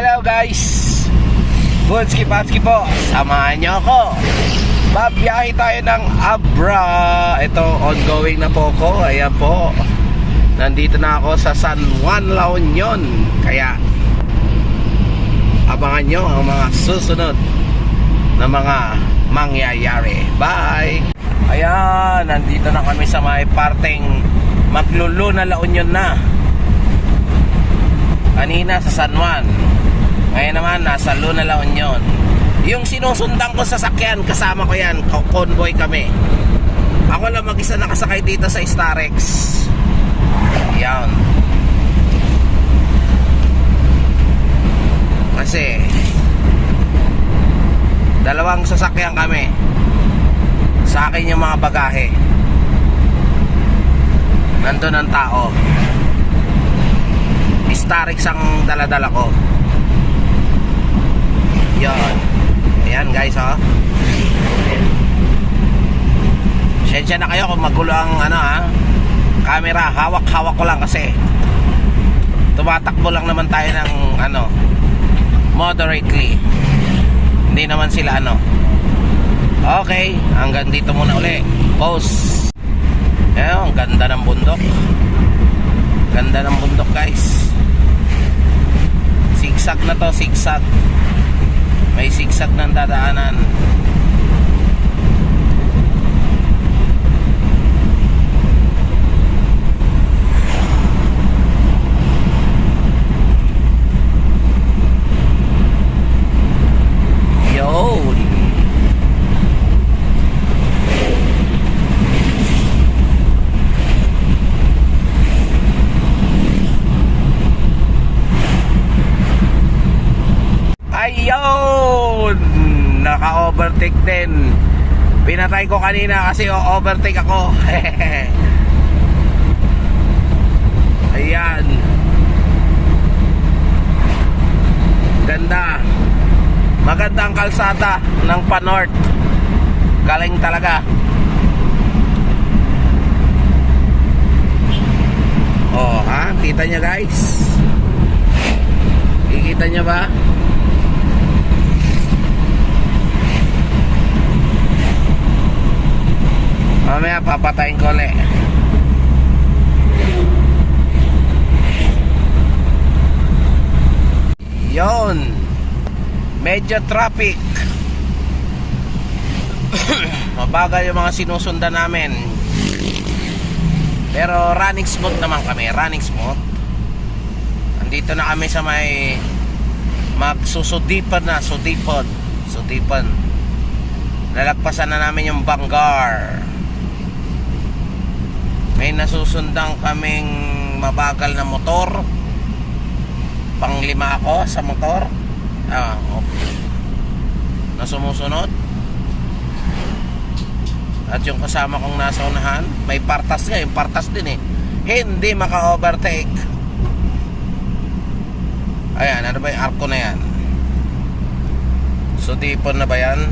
Hello guys, Bunski Patski po, samahan nyo ako. Babiyahe tayo ng Abra. Ito, ongoing na po ko. Ayan po, nandito na ako sa San Juan, La Union. Kaya abangan nyo ang mga susunod na mga mangyayari. Bye! Ayan, nandito na kami sa may parteng Magluluna, La Union na. Kanina sa San Juan, ngayon naman nasa Luna, La Union. Yung sinusundan ko sa sakyan, kasama ko yan, convoy kami. Ako lang mag-isa nakasakay dito sa Starex. Yan. Kasi dalawang sasakyan kami. Sa akin yung mga bagahe, nandun ang tao. Starex ang daladala ko. Yan. Ayan guys, ha. Sensya na kayo kung magulo ang camera. Hawak-hawak ko lang kasi tumatakbo lang naman tayo ng moderately. Hindi naman sila Okay, hanggang dito muna uli. Pause. Ayan, ang ganda ng bundok. Ganda ng bundok guys. Zigzag na to, zigzag. May zigzag ng dadaanan. Yun. Ayun, naka-overtake din. Pinatay ko kanina kasi overtake ako. Ayan. Ganda. Maganda ang kalsada ng Pa-North. Galing talaga. Oh, ha? Kita nyo guys? Kikita nyo ba? Mamaya papatayin ko ulit. Yon, medyo traffic. Mabagal yung mga sinusundan namin. Pero running smooth naman kami. Running smooth. Andito na kami sa may magsusudipan na. Sudipan. Nalagpasan na namin yung Bangar. May nasusundang kaming mabagal na motor. Pang-5 ako sa motor. Okay. Na sumusunod. At yung kasama kong nasa unahan, may partas nga. Yung partas din hindi maka-overtake. Ayan, ano ba yung arko na yan? Sudipon na ba yan?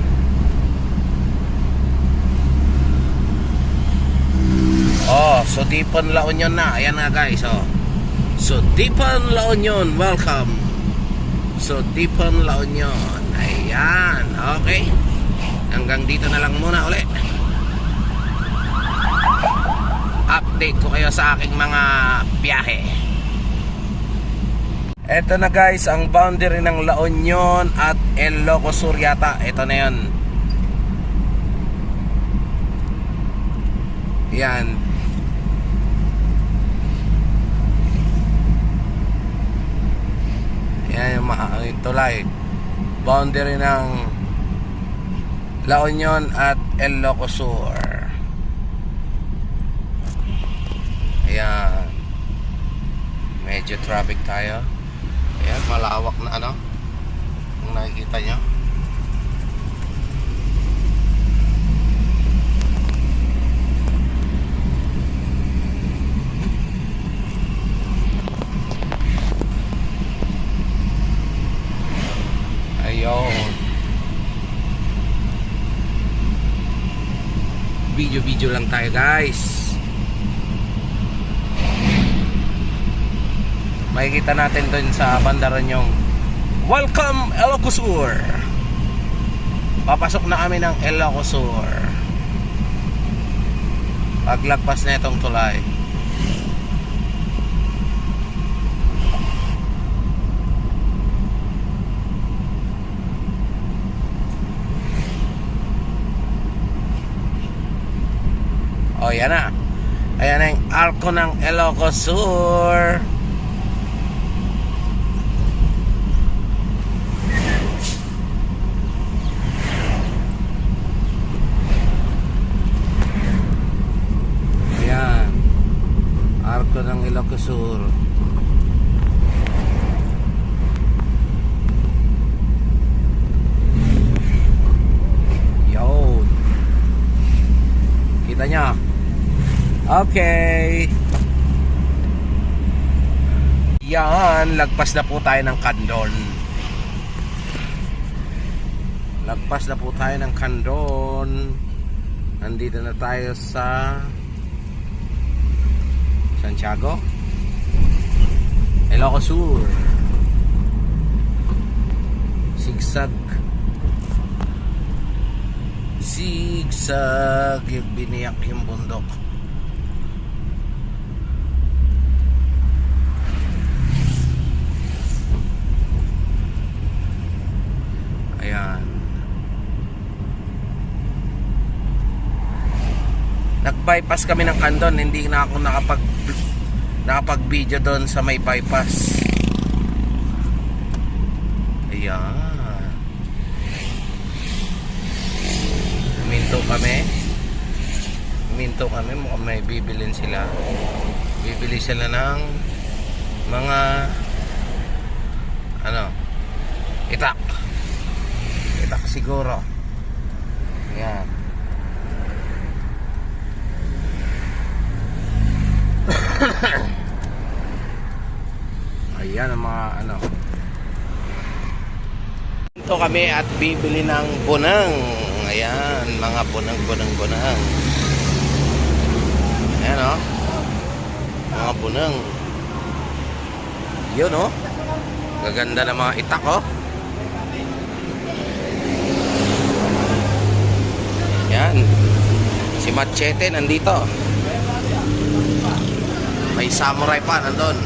Oh, Sudipan, La Union na. Ayan nga guys, Sudipan, La Union. Welcome. Sudipan, La Union. Ayan, okay. Hanggang dito na lang muna uli. Update ko kayo sa aking mga biyahe. Eto na guys, ang boundary ng La Union at Ilocos Sur yata. Ito na yun. Yan. Yan yung tulay. Boundary ng La Union at Ilocos Sur. Ayan. Medyo traffic tayo. Ayan, malawak na kung nakikita nyo. Ayun. Video lang tayo guys. Makikita natin dun sa bandaran yung Welcome Ilocos Sur. Papasok na kami ng Ilocos Sur. Paglagpas na itong tulay. Oh, yan na. Ayan na yung arko ng Ilocos Sur. Ayan. Arko ng Ilocos Sur. Yo. Kita nyo? Okay. Yan, lagpas na po tayo ng Candon. Lagpas na po tayo ng Candon. Nandito na tayo sa Santiago, Ilocos Sur. Sigsag. Sigsag. Biniyak yung bundok. Ayan. Nag-bypass kami ng Candon. Hindi na ako nakapag-video doon sa may bypass. Ayan. Minto kami. Mukhang may bibilin sila. Bibili sila ng mga itak siguro. Ayan. Ayan ang mga Ito kami at bibili ng bunang. Ayan, mga bunang. Ayan o. Mga bunang. Yun o. Gaganda ng mga itak o. Ayan. Si Machete nandito. May samurai pa nandun.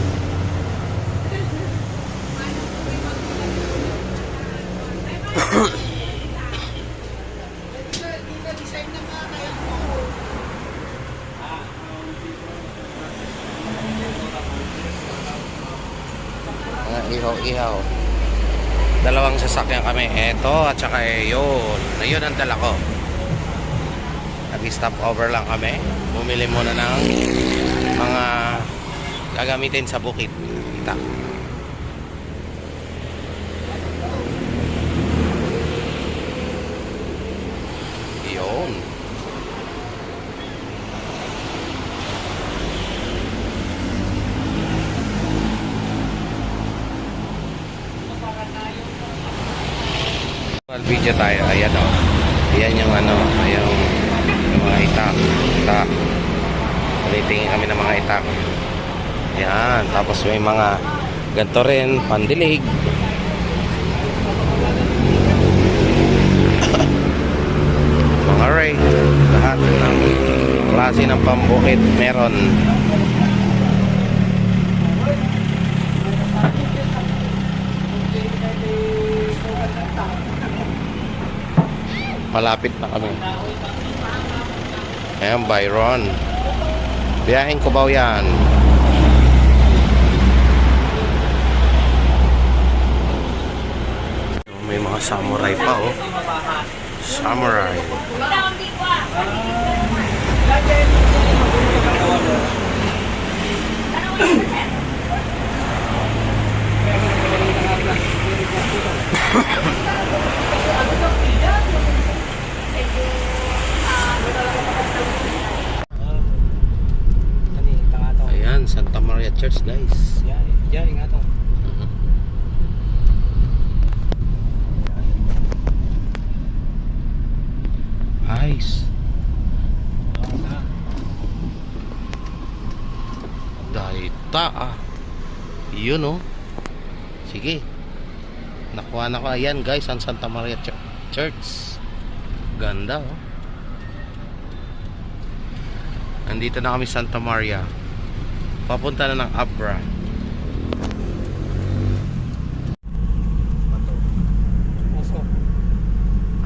Ihaw. Dalawang sasakyan kami. Eto at saka yun. Ayun ang dala ko. Nag-stop over lang kami. Bumili muna ng mga gagamitin sa bukid. Kita. Yun. Video tayo. Ayan o. Ayan yung yung mga itak. Palitingin kami ng mga itak. Ayan. Tapos may mga ganito rin. Pandilig. Mga ray. Lahat ng klase ng pambukid meron. Malapit na kami. Ayan, Byron. Biyahin ko ba yan? May mga samurai pa oh. Samurai. Ayan, Santa Maria Church guys. Yan nga to. Nice. Daita ah. Yun oh. Sige. Nakuha na ko. Ayan guys, ang Santa Maria Church. Ganda oh. Nandito na kami Santa Maria. Papunta na ng Abra.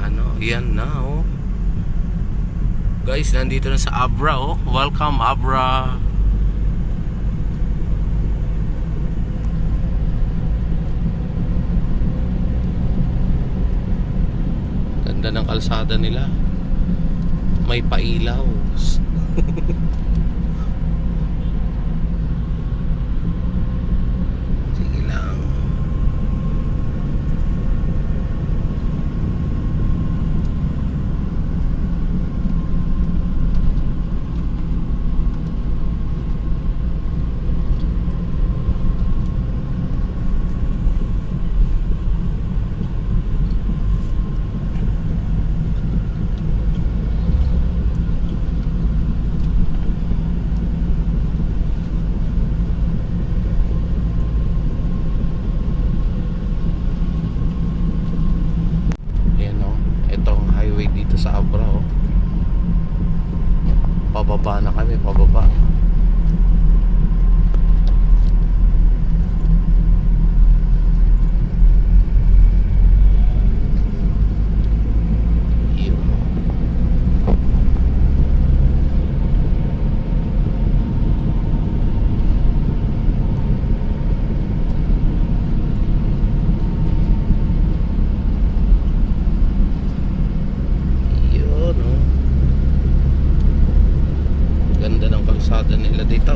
Ano, yan na oh. Guys, nandito na sa Abra oh. Welcome Abra. Ganda ng kalsada nila. May pailaw. Sige lang. Dito sa Abra oh. Pababa na kami, pababa. Ganda ng kalsada nila dito.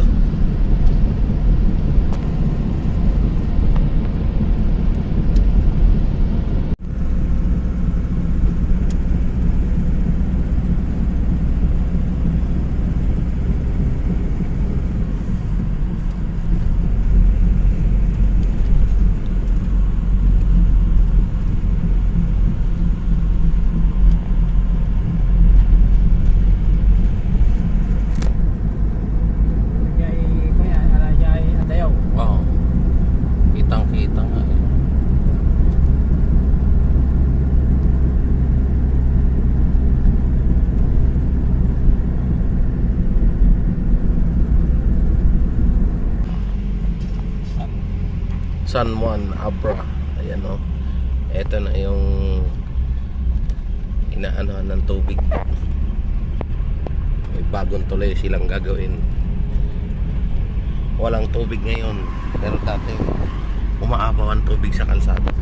Kitang-kita nga eh. San Juan, Abra. Ayan o. Ito na yung inaanohan ng tubig. May bagong tuloy silang gagawin. Walang tubig ngayon, pero dati umaapaw ang tubig sa kalsada.